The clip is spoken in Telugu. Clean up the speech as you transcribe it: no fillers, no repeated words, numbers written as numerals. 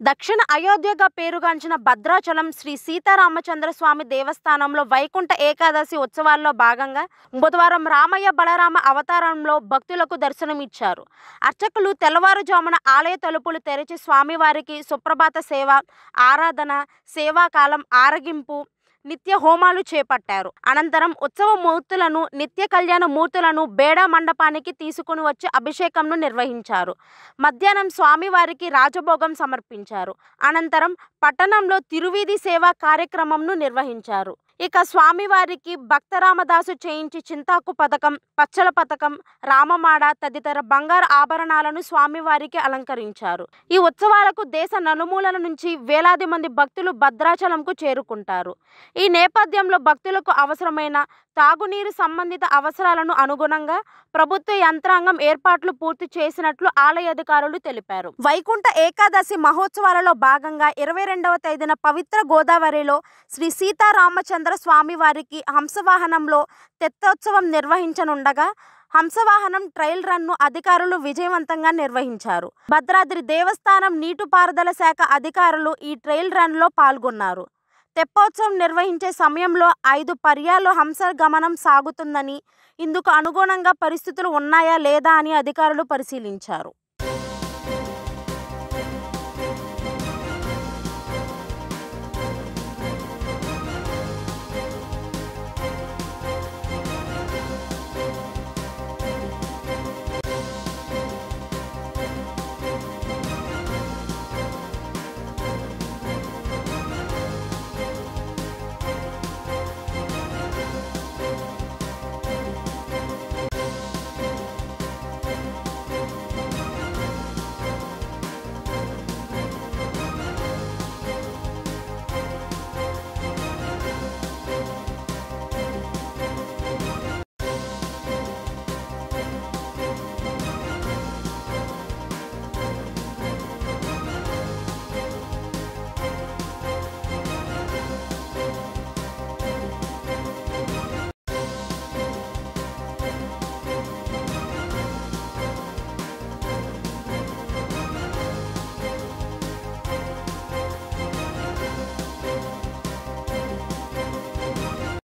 దక్షిణ అయోధ్యగా పేరుగాంచిన భద్రాచలం శ్రీ సీతారామచంద్ర స్వామి దేవస్థానంలో వైకుంఠ ఏకాదశి ఉత్సవాల్లో భాగంగా బుధవారం రామయ్య బలరామ అవతారంలో భక్తులకు దర్శనమిచ్చారు. అర్చకులు తెల్లవారుజామున ఆలయ తలుపులు తెరిచి స్వామివారికి సుప్రభాత సేవ, ఆరాధన, సేవాకాలం, ఆరగింపు, నిత్య హోమాలు చేపట్టారు. అనంతరం ఉత్సవ మూర్తులను, నిత్య కళ్యాణ మూర్తులను బేడా మండపానికి తీసుకుని వచ్చి అభిషేకంను నిర్వహించారు. మధ్యాహ్నం స్వామివారికి రాజభోగం సమర్పించారు. అనంతరం పట్టణంలో తిరువీధి సేవా కార్యక్రమంను నిర్వహించారు. ఇక స్వామివారికి భక్తరామదాసు చేయించి చింతాకు పథకం, పచ్చల పథకం, రామమాడ తదితర బంగారు ఆభరణాలను స్వామివారికి అలంకరించారు. ఈ ఉత్సవాలకు దేశ నలుమూలల నుంచి వేలాది మంది భక్తులు భద్రాచలంకు చేరుకుంటారు. ఈ నేపథ్యంలో భక్తులకు అవసరమైన తాగునీరు సంబంధిత అవసరాలను అనుగుణంగా ప్రభుత్వ యంత్రాంగం ఏర్పాట్లు పూర్తి చేసినట్లు ఆలయ అధికారులు తెలిపారు. వైకుంఠ ఏకాదశి మహోత్సవాలలో భాగంగా 22వ తేదీన పవిత్ర గోదావరిలో శ్రీ సీతారామచంద్ర స్వామివారికి హంసవాహనంలో తెత్తోత్సవం నిర్వహించనుండగా హంసవాహనం ట్రయల్ రన్ను అధికారులు విజయవంతంగా నిర్వహించారు. భద్రాద్రి దేవస్థానం నీటిపారుదల శాఖ అధికారులు ఈ ట్రయల్ రన్లో పాల్గొన్నారు. తెప్పోత్సవం నిర్వహించే సమయంలో 5 పర్యాలు హంస గమనం సాగుతుందని, ఇందుకు అనుగుణంగా పరిస్థితులు ఉన్నాయా లేదా అని అధికారులు పరిశీలించారు.